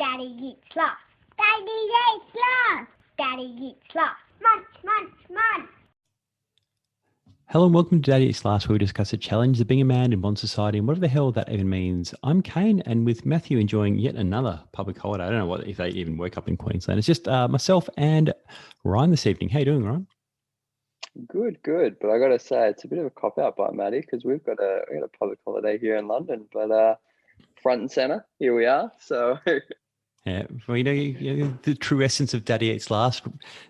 Daddy eats lots. Daddy eats lots. Daddy eats lots. Munch, munch, munch. Hello and welcome to Daddy Eats Last, where we discuss the challenge of being a man in modern society and whatever the hell that even means. I'm Kane, and with Matthew enjoying yet another public holiday. I don't know if they even work up in Queensland. It's just myself and Ryan this evening. How you doing, Ryan? Good. But I got to say, it's a bit of a cop-out by Maddie because we've got a public holiday here in London, but front and centre, here we are. So Yeah, well, the true essence of Daddy Eats Last.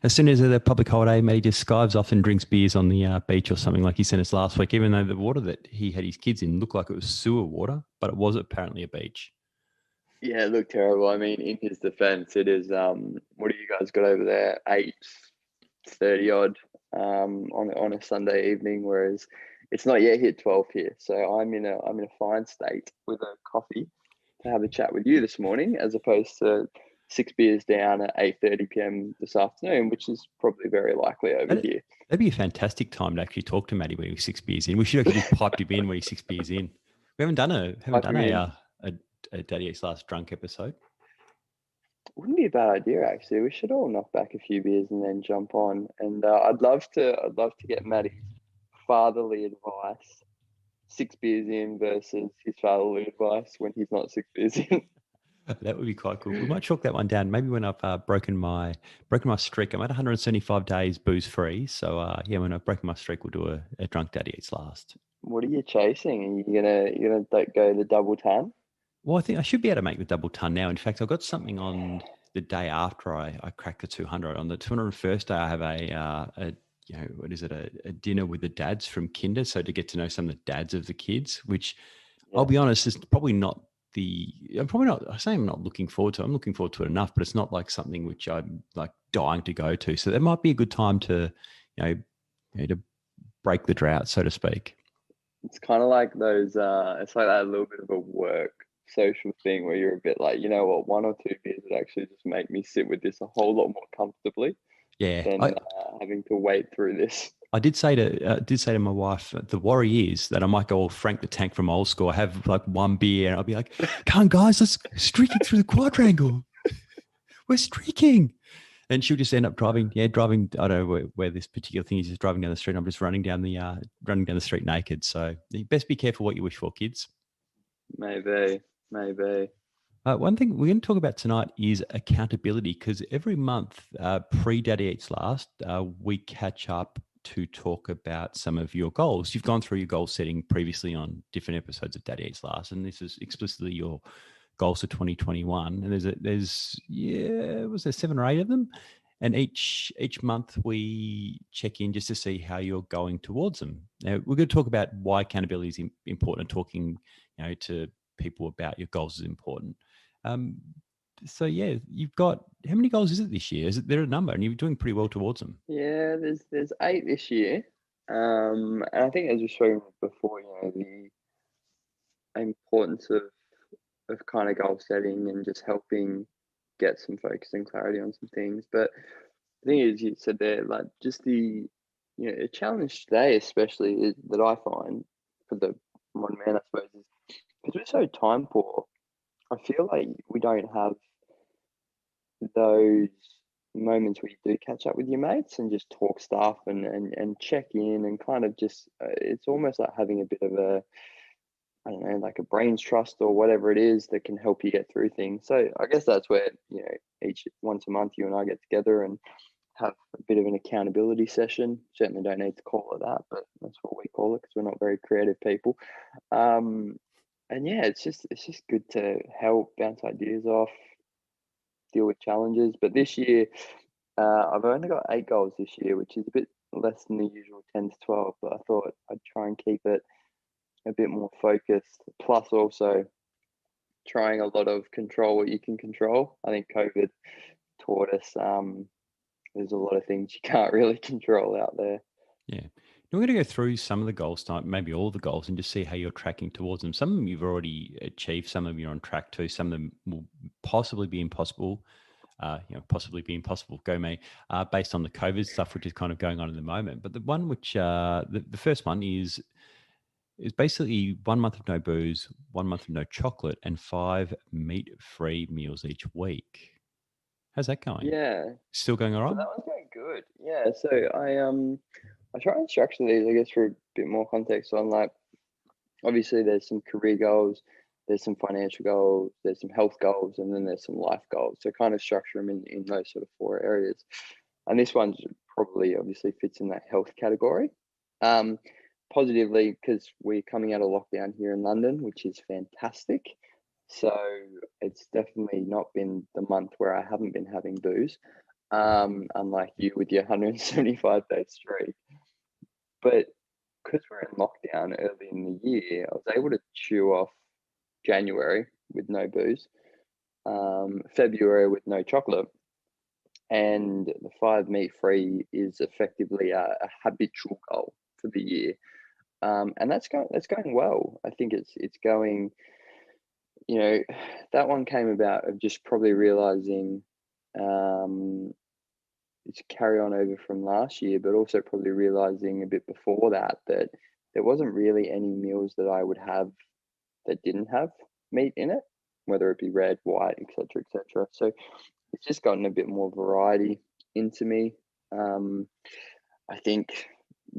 As soon as the public holiday, Matty just skives off and drinks beers on the beach or something like he sent us last week, even though the water that he had his kids in looked like it was sewer water, but it was apparently a beach. yeah, it looked terrible. I mean, in his defence, it is what do you guys got over there? 8:30 odd on a Sunday evening, whereas it's not yet hit 12 here. So I'm in a fine state with a coffee to have a chat with you this morning, as opposed to 6 beers down at 8:30 p.m. this afternoon, which is probably very likely over here. That'd be a fantastic time to actually talk to Matty when he's 6 beers in. We should actually just piped him in when he's 6 beers in. We haven't done a Daddy Eats Last drunk episode. Wouldn't be a bad idea, actually. We should all knock back a few beers and then jump on. And I'd love to get Matty's fatherly advice. 6 beers in versus his fatherly advice when he's not 6 beers in. That would be quite cool. We might chalk that one down. Maybe when I've broken my streak. I'm at 175 days booze free. So when I've broken my streak, we'll do a drunk Daddy Eats Last. What are you chasing? Are you gonna go the double ton? Well, I think I should be able to make the double ton now. In fact, I've got something on the day after I crack the 200. On the 201st day, I have a dinner with the dads from Kinder. So to get to know some of the dads of the kids, which I'll be honest, is probably not I say I'm not looking forward to. I'm looking forward to it enough, but it's not like something which I'm like dying to go to. So that might be a good time to, to break the drought, so to speak. It's kind of like those, it's like that little bit of a work social thing where you're a bit like, you know what, 1 or 2 beers would actually just make me sit with this a whole lot more comfortably. Yeah, than having to wade through this. I did say to my wife, the worry is that I might go all Frank the Tank from Old School. I have like 1 beer and I'll be like, come on guys, let's streaking through the quadrangle. We're streaking. And she'll just end up driving. I don't know where this particular thing is, just driving down the street. I'm just running down the street naked. So you best be careful what you wish for, kids. Maybe. One thing we're going to talk about tonight is accountability, because every month pre-Daddy Eats Last, we catch up to talk about some of your goals. You've gone through your goal setting previously on different episodes of Daddy Eats Last, and this is explicitly your goals for 2021. And there's 7 or 8 of them, and each month we check in just to see how you're going towards them. Now we're going to talk about why accountability is important. Talking, to people about your goals is important. So yeah, you've got, how many goals is it this year? Is there a number, and you're doing pretty well towards them? Yeah, there's 8 this year. And I think, as we've spoken before, the importance of kind of goal setting and just helping get some focus and clarity on some things. But the thing is, you said there, like, just the a challenge today, especially, is that I find for the modern man, I suppose, is because we're so time poor. I feel like we don't have those moments where you do catch up with your mates and just talk stuff and check in and kind of just, it's almost like having a bit of a, I don't know, like a brains trust or whatever it is that can help you get through things. So I guess that's where, once a month you and I get together and have a bit of an accountability session. Certainly don't need to call it that, but that's what we call it because we're not very creative people. And yeah, it's just good to help bounce ideas off, deal with challenges. But this year, I've only got 8 goals this year, which is a bit less than the usual 10 to 12. But I thought I'd try and keep it a bit more focused. Plus, also trying a lot of control what you can control. I think COVID taught us there's a lot of things you can't really control out there. Yeah. We're going to go through some of the goals tonight, maybe all the goals, and just see how you're tracking towards them. Some of them you've already achieved, some of them you're on track to, some of them will possibly be impossible. Go me, based on the COVID stuff, which is kind of going on in the moment. But the one which, the first one is It's basically 1 month of no booze, 1 month of no chocolate, and 5 meat-free meals each week. How's that going? Yeah. Still going all So right? that one's going good. Yeah. So I try and structure these, I guess, for a bit more context on like obviously there's some career goals, there's some financial goals, there's some health goals, and then there's some life goals. So kind of structure them in those sort of 4 areas. And this one probably obviously fits in that health category. Positively, because we're coming out of lockdown here in London, which is fantastic. So it's definitely not been the month where I haven't been having booze, unlike you with your 175-day streak. But because we're in lockdown early in the year, I was able to chew off January with no booze, February with no chocolate, and the 5 meat free is effectively a habitual goal for the year. And that's going well. I think it's going, you know, that one came about of just probably realizing it's carry on over from last year, but also probably realizing a bit before that there wasn't really any meals that I would have that didn't have meat in it, whether it be red, white, etc., etc. So it's just gotten a bit more variety into me. I think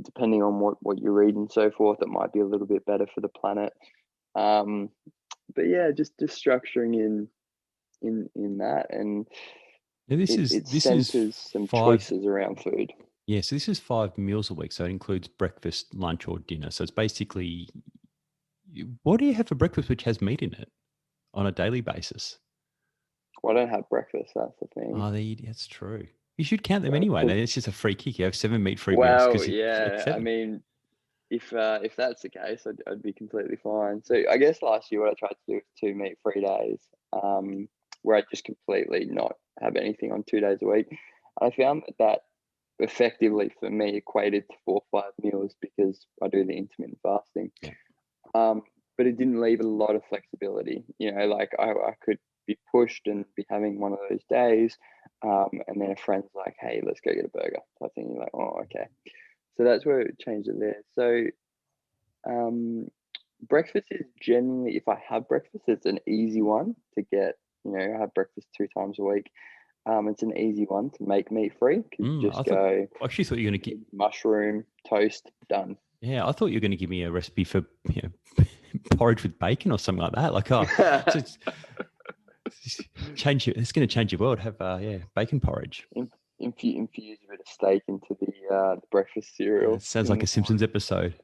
depending on what you read and so forth, it might be a little bit better for the planet. But yeah, just structuring in that, and Now this it is centers some 5. choices around food. Yeah, so this is 5 meals a week. So it includes breakfast, lunch, or dinner. So it's basically, what do you have for breakfast which has meat in it on a daily basis? Well, I don't have breakfast. That's the thing. Oh, that's true. You should count them So anyway. cook. It's just a free kick. You have 7 meat-free meals Well, because you get yeah. I 7. mean, if that's the case, I'd be completely fine. So I guess last year what I tried to do was 2 meat-free days, where I just completely not have anything on 2 days a week. I found that effectively for me equated to 4 or 5 meals because I do the intermittent fasting. Yeah. But it didn't leave a lot of flexibility. You know, like I could be pushed and be having one of those days, and then a friend's like, "Hey, let's go get a burger." So I think you're like, "Oh, okay." So that's where it changed it there. So breakfast is generally, if I have breakfast, it's an easy one to get. You know, I have breakfast 2 times a week. It's an easy one to make meat free because you just I actually thought you were going to get. mushroom, toast, done. Yeah, I thought you were going to give me a recipe for porridge with bacon or something like that. Like, change it. It's going to change your world. Have bacon porridge. Infuse a bit of steak into the breakfast cereal. It sounds like a Simpsons episode.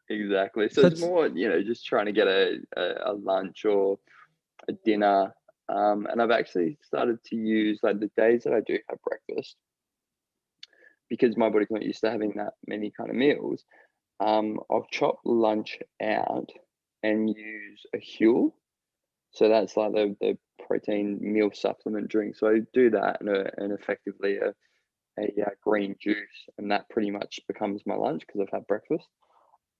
Exactly. So it's more, just trying to get a lunch or a dinner. And I've actually started to use, like, the days that I do have breakfast, because my body's not used to having that many kind of meals. I'll chop lunch out and use a Huel. So that's like the protein meal supplement drink. So I do that and effectively a green juice, and that pretty much becomes my lunch because I've had breakfast.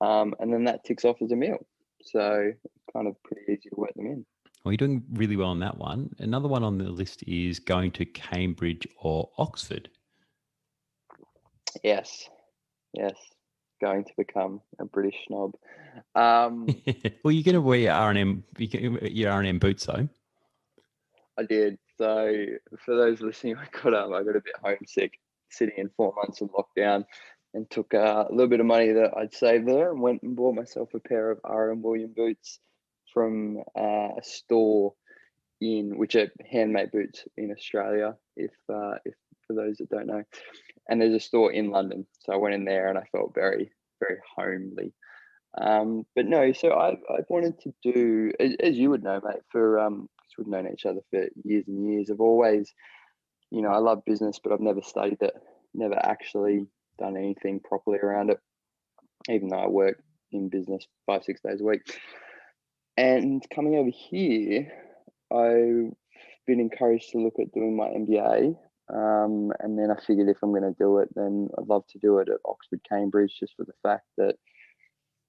And then that ticks off as a meal. So it's kind of pretty easy to work them in. Well, you're doing really well on that one. Another one on the list is going to Cambridge or Oxford. Yes. Going to become a British snob. Well, you're going to wear your R&M boots, though. I did. So for those listening, I got a bit homesick sitting in 4 months of lockdown, and took a little bit of money that I'd saved there and went and bought myself a pair of R.M. William boots from a store which are handmade boots in Australia, if for those that don't know. And there's a store in London, so I went in there and I felt very, very homely. But no, so I wanted to do, as you would know, mate, because we've known each other for years and years. I've always, I love business, but I've never studied it, never actually done anything properly around it, even though I work in business 5-6 days a week. And coming over here, I've been encouraged to look at doing my MBA. And then I figured if I'm going to do it, then I'd love to do it at Oxford, Cambridge, just for the fact that,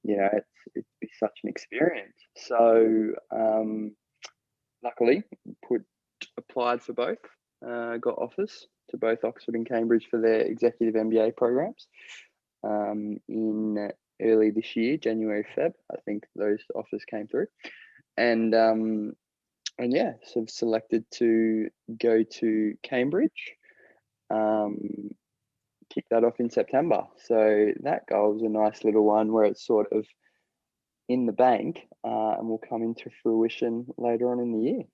it'd be such an experience. So luckily, applied for both, got offers to both Oxford and Cambridge for their executive MBA programs in early this year, January, Feb. I think those offers came through, and yeah, so I've selected to go to Cambridge, kick that off in September. So that goal is a nice little one where it's sort of in the bank, and will come into fruition later on in the year.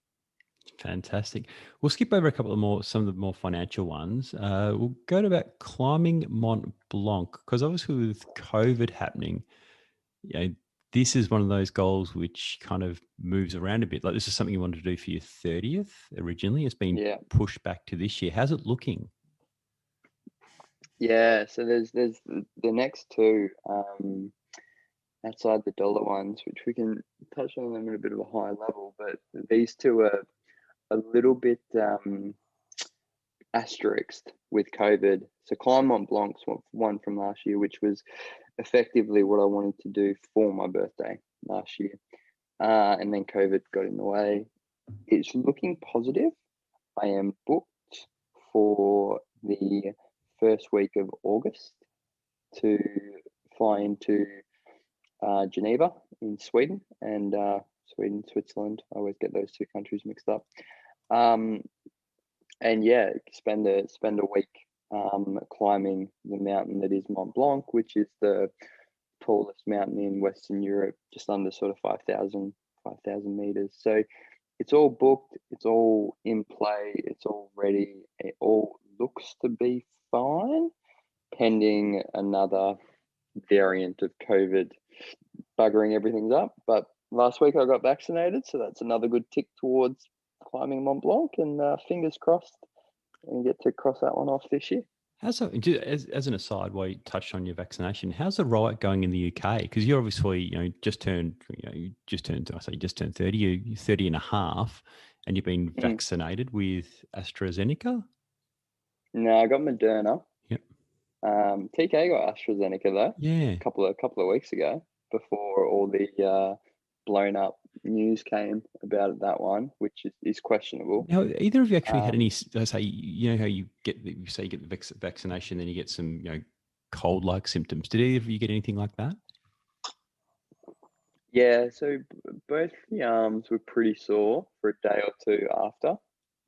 Fantastic. We'll skip over a couple of some of the more financial ones. We'll go to about climbing Mont Blanc, because obviously with COVID happening, this is one of those goals which kind of moves around a bit. Like, this is something you wanted to do for your 30th originally. It's been pushed back to this year. How's it looking? Yeah, so there's the next two outside the dollar ones, which we can touch on them at a bit of a high level, but these two are a little bit asterisked with COVID. So Climb Mont Blanc's one from last year, which was effectively what I wanted to do for my birthday last year. And then COVID got in the way. It's looking positive. I am booked for the first week of August to fly into Geneva in Sweden, and Sweden, Switzerland. I always get those two countries mixed up. And yeah, spend a week climbing the mountain that is Mont Blanc, which is the tallest mountain in Western Europe, just under sort of 5,000 meters. So it's all booked, it's all in play, it's all ready. It all looks to be fine, pending another variant of COVID buggering everything up. But last week I got vaccinated, so that's another good tick towards climbing Mont Blanc, and fingers crossed and get to cross that one off this year. As an aside, while you touched on your vaccination, how's the rollout going in the UK? Because you're obviously, just turned 30, you're 30 and a half, and you've been vaccinated with AstraZeneca? No, I got Moderna. Yep. TK got AstraZeneca though. Yeah. A couple of weeks ago, before all the blown up news came about that one, which is questionable. Now, either of you actually had any? Say, how you get the vaccination, then you get some cold-like symptoms. Did either of you get anything like that? Yeah, so both the arms were pretty sore for a day or two after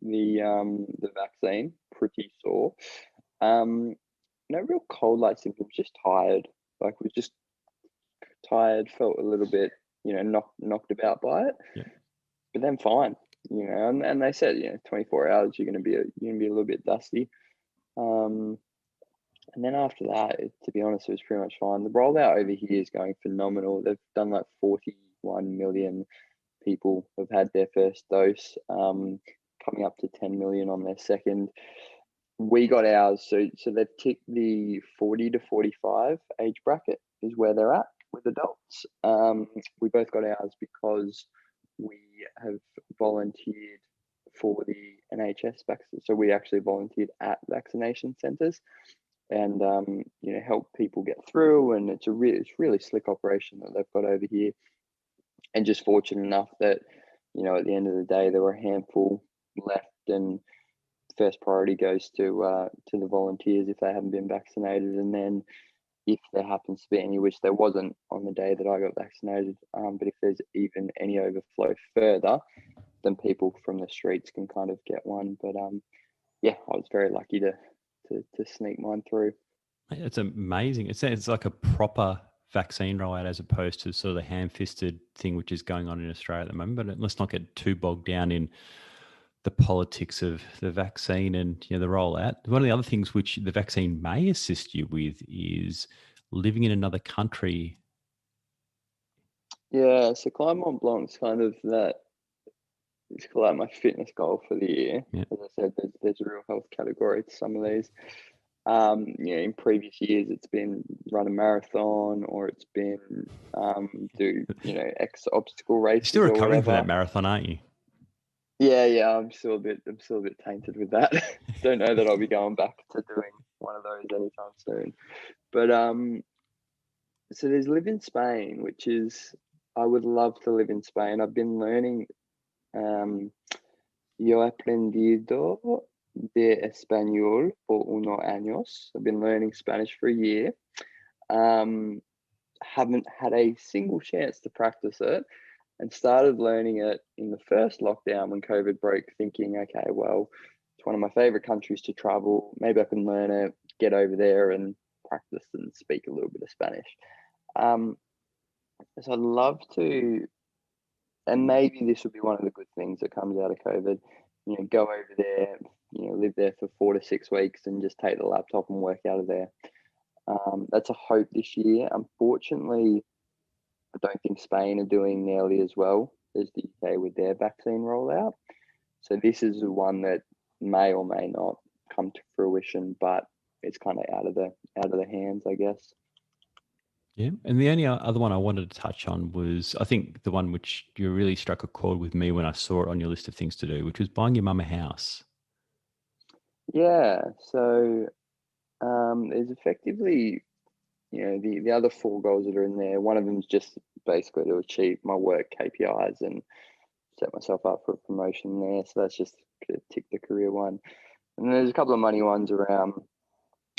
the vaccine. Pretty sore. No real cold-like symptoms. Just tired. Like, was just tired. Felt a little bit, knocked about by it. Yeah. But then fine. And they said, 24 hours you're gonna be a little bit dusty. And then after that, to be honest, it was pretty much fine. The rollout over here is going phenomenal. They've done like 41 million people have had their first dose, coming up to 10 million on their second. We got ours, so they've ticked the 40 to 45 age bracket is where they're at with adults. We both got ours because we have volunteered for the NHS vaccine. So we actually volunteered at vaccination centres, and help people get through. And it's really slick operation that they've got over here. And just fortunate enough that at the end of the day there were a handful left, and first priority goes to the volunteers if they haven't been vaccinated. And then if there happens to be any, which there wasn't on the day that I got vaccinated, but if there's even any overflow further, then people from the streets can kind of get one. But yeah, I was very lucky to sneak mine through. It's amazing. It's like a proper vaccine rollout as opposed to sort of the ham-fisted thing which is going on in Australia at the moment. But let's not get too bogged down in the politics of the vaccine and the rollout. One of the other things which the vaccine may assist you with is living in another country. Yeah, so Climb Mont Blanc's kind of that. It's like my fitness goal for the year. Yeah. As I said, there's a real health category to some of these. In previous years, it's been run a marathon, or it's been do X obstacle races. You're still recovering or from that marathon, aren't you? Yeah. I'm still a bit tainted with that. Don't know that I'll be going back to doing one of those anytime soon. But so there's live in Spain, which is, I would love to live in Spain. I've been learning. Yo he aprendido de español por unos años. I've been learning Spanish for a year. haven't had a single chance to practice it, and started learning it in the first lockdown when COVID broke, thinking, okay, well, it's one of my favorite countries to travel. Maybe I can learn it, get over there and practice and speak a little bit of Spanish. So I'd love to, and maybe this would be one of the good things that comes out of COVID, go over there, live there for 4 to 6 weeks and just take the laptop and work out of there. That's a hope this year. Unfortunately, I don't think Spain are doing nearly as well as the UK with their vaccine rollout. So this is the one that may or may not come to fruition, but it's kind of out of the hands, I guess. Yeah. And the only other one I wanted to touch on was, I think, the one which you really struck a chord with me when I saw it on your list of things to do, which was buying your mum a house. Yeah. So there's effectively, the other 4 goals that are in there. One of them is just basically to achieve my work KPIs and set myself up for a promotion there. So that's just to tick the career one. And then there's a couple of money ones around,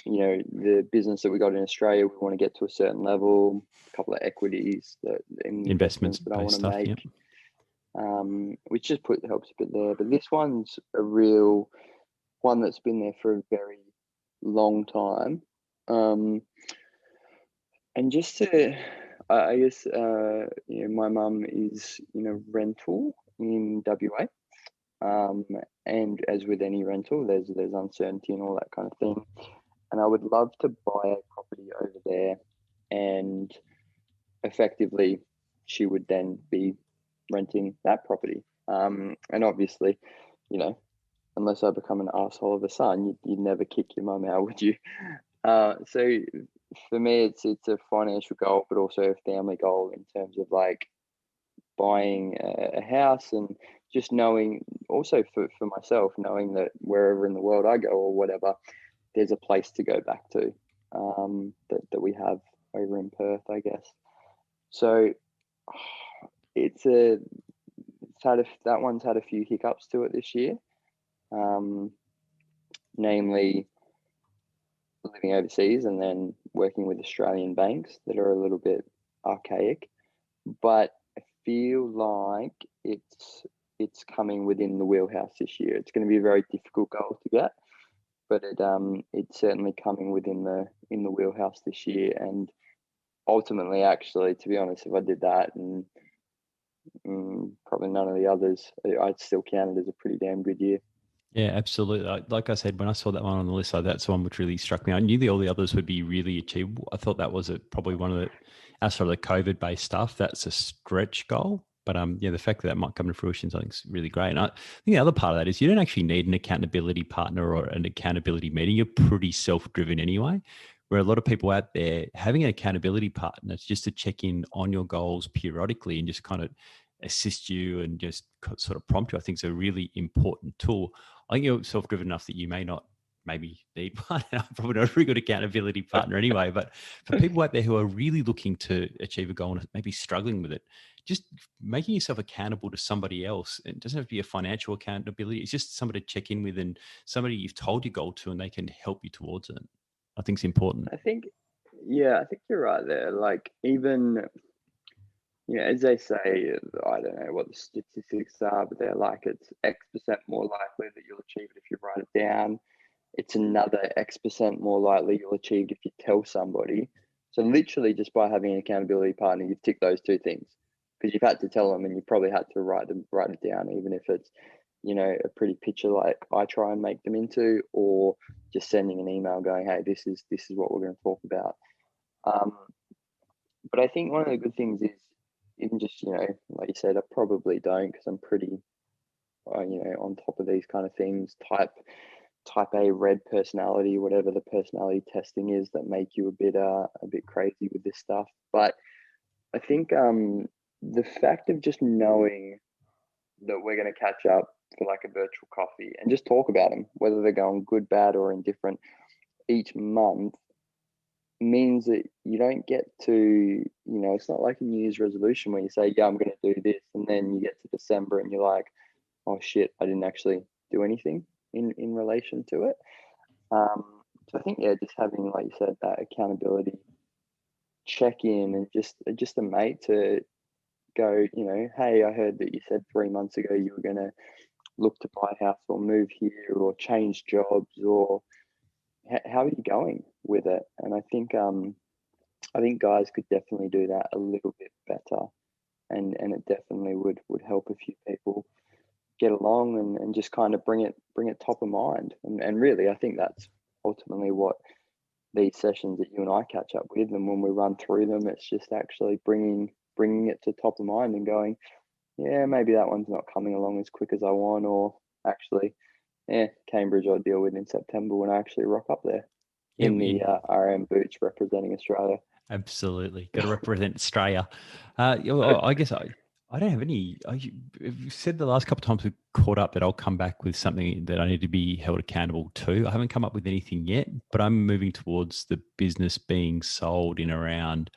the business that we got in Australia. We want to get to a certain level, a couple of equities, investments that I want to stuff, make, yep. which just helps a bit there. But this one's a real one that's been there for a very long time. And just to, I guess, my mum is in a rental in WA. And as with any rental, there's uncertainty and all that kind of thing. And I would love to buy a property over there, and effectively she would then be renting that property. And obviously, unless I become an asshole of a son, you'd never kick your mum out, would you? So for me, it's a financial goal, but also a family goal in terms of like buying a house, and just knowing also for myself, knowing that wherever in the world I go or whatever, there's a place to go back to, that we have over in Perth, I guess. So that one's had a few hiccups to it this year, namely living overseas and then working with Australian banks that are a little bit archaic. But I feel like it's coming within the wheelhouse this year. It's going to be a very difficult goal to get, but it's certainly coming within the wheelhouse this year. And ultimately, actually, to be honest, if I did that and probably none of the others, I'd still count it as a pretty damn good year. Yeah, absolutely. Like I said, when I saw that one on the list, that's the one which really struck me. I knew all the others would be really achievable. I thought that was probably one of the, outside of the COVID-based stuff, that's a stretch goal. But the fact that might come to fruition, I think, is really great. And I think the other part of that is you don't actually need an accountability partner or an accountability meeting. You're pretty self-driven anyway. Where a lot of people out there, having an accountability partner is just to check in on your goals periodically and just kind of assist you and just sort of prompt you, I think is a really important tool. I think you're self-driven enough that you may not maybe need one. I'm probably not a very good accountability partner anyway, but for people out there who are really looking to achieve a goal and maybe struggling with it, just making yourself accountable to somebody else. It doesn't have to be a financial accountability. It's just somebody to check in with and somebody you've told your goal to and they can help you towards it. I think it's important. I think you're right there. Like, even, as they say, I don't know what the statistics are, but they're like, it's X% more likely that you'll achieve it if you write it down. It's another X% more likely you'll achieve if you tell somebody. So literally just by having an accountability partner, you've ticked those 2 things, because you've had to tell them and you probably had to write it down, even if it's, a pretty picture like I try and make them into, or just sending an email going, hey, this is what we're going to talk about. But I think one of the good things is, even just, like you said, I probably don't, because I'm pretty, on top of these kind of things, type A red personality, whatever the personality testing is that make you a bit crazy with this stuff. But I think the fact of just knowing that we're going to catch up for like a virtual coffee and just talk about them, whether they're going good, bad, or indifferent, each month, means that you don't get to, it's not like a New Year's resolution where you say, yeah, I'm going to do this, and then you get to December and you're like, oh shit, I didn't actually do anything in relation to it. So I think, just having, like you said, that accountability check in and just a mate to go, hey, I heard that you said 3 months ago you were going to look to buy a house or move here or change jobs, or how are you going with it? And I think guys could definitely do that a little bit better, and it definitely would help a few people get along and just kind of bring it top of mind. And really, I think that's ultimately what these sessions that you and I catch up with, and when we run through them, it's just actually bringing it to top of mind and going, yeah, maybe that one's not coming along as quick as I want, or actually, Cambridge I'll deal with in September when I actually rock up there in the RM boots representing Australia. Absolutely. Got to represent Australia. I guess I don't have any. You've said the last couple of times we've caught up that I'll come back with something that I need to be held accountable to. I haven't come up with anything yet, but I'm moving towards the business being sold in around,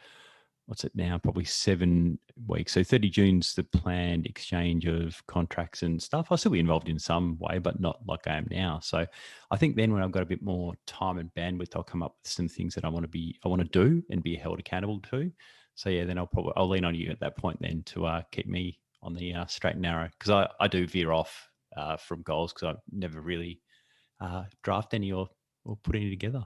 what's it now? Probably 7 weeks. So 30 June's the planned exchange of contracts and stuff. I'll still be involved in some way, but not like I am now. So I think then when I've got a bit more time and bandwidth, I'll come up with some things that I want to do and be held accountable to. So yeah, then I'll lean on you at that point then to keep me on the straight and narrow, because I do veer off from goals because I never really draft any or put any together.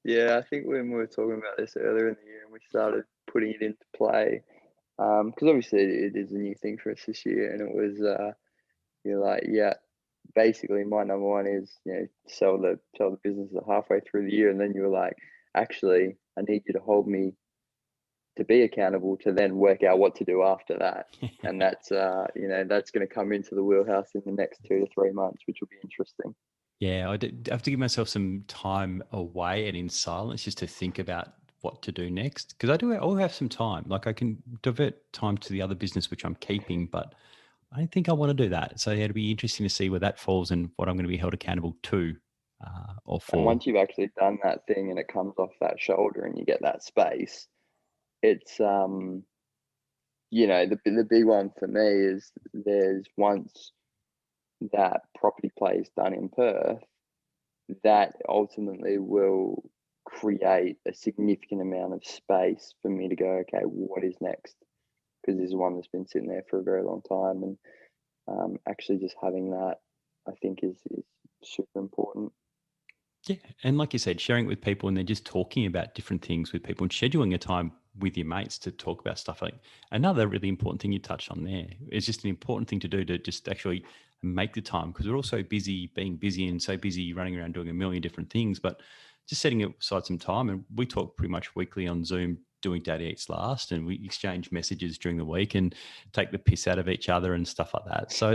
Yeah, I think when we were talking about this earlier in the year and we started putting it into play, because obviously it is a new thing for us this year, and it was you're like, yeah, basically my number one is sell the business halfway through the year, and then you were like, actually, I need you to hold me to be accountable to then work out what to do after that, and that's that's going to come into the wheelhouse in the next 2 to 3 months, which will be interesting. Yeah, I have to give myself some time away and in silence just to think about what to do next. Because I'll have some time. Like I can divert time to the other business, which I'm keeping, but I don't think I want to do that. So yeah, it'll be interesting to see where that falls and what I'm going to be held accountable to or for. And once you've actually done that thing and it comes off that shoulder and you get that space, it's the big one for me is there's once that property play is done in Perth, that ultimately will create a significant amount of space for me to go, okay, what is next? Because this is one that's been sitting there for a very long time, and actually just having that, I think, is super important. Yeah, and like you said, sharing it with people and then just talking about different things with people and scheduling a time with your mates to talk about stuff. Like another really important thing you touched on there is just an important thing to do to just actually make the time, because we're all so busy being busy and so busy running around doing a million different things, but just setting aside some time. And we talk pretty much weekly on Zoom doing Daddy Eats Last, and we exchange messages during the week and take the piss out of each other and stuff like that. So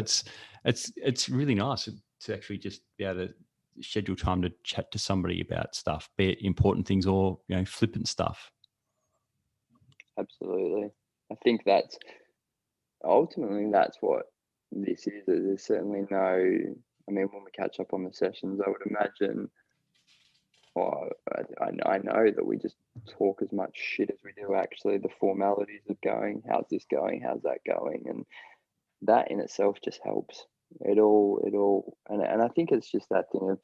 it's really nice to actually just be able to schedule time to chat to somebody about stuff, be it important things or flippant stuff. Absolutely. I think that's ultimately that's what this is. There's certainly no, I mean, when we catch up on the sessions, I would imagine, well, I know that we just talk as much shit as we do actually the formalities of going, how's this going, how's that going, and that in itself just helps. It all, and I think it's just that thing of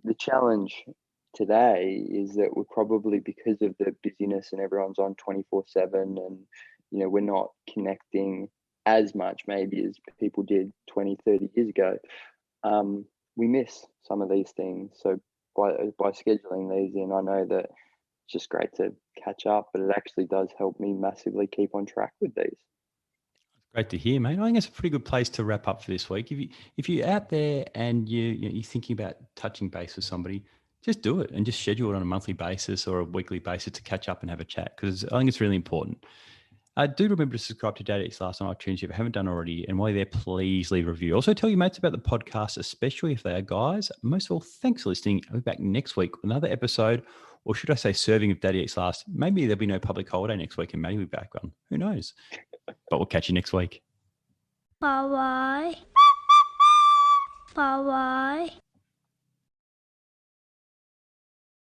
the challenge today is that we're probably, because of the busyness and everyone's on 24/7, and we're not connecting as much maybe as people did 20-30 years ago. We miss some of these things. So by scheduling these in, I know that it's just great to catch up, but it actually does help me massively keep on track with these. Great to hear, mate. I think it's a pretty good place to wrap up for this week. If you're out there and you're thinking about touching base with somebody, just do it and just schedule it on a monthly basis or a weekly basis to catch up and have a chat, because I think it's really important. Do remember to subscribe to Dad Eats Last on iTunes if you haven't done already. And while you're there, please leave a review. Also, tell your mates about the podcast, especially if they are guys. Most of all, thanks for listening. I'll be back next week with another episode, or should I say serving of Daddy Eats Last. Maybe there'll be no public holiday next week and Maddie will be back on. Who knows? But we'll catch you next week. Bye-bye. Bye-bye.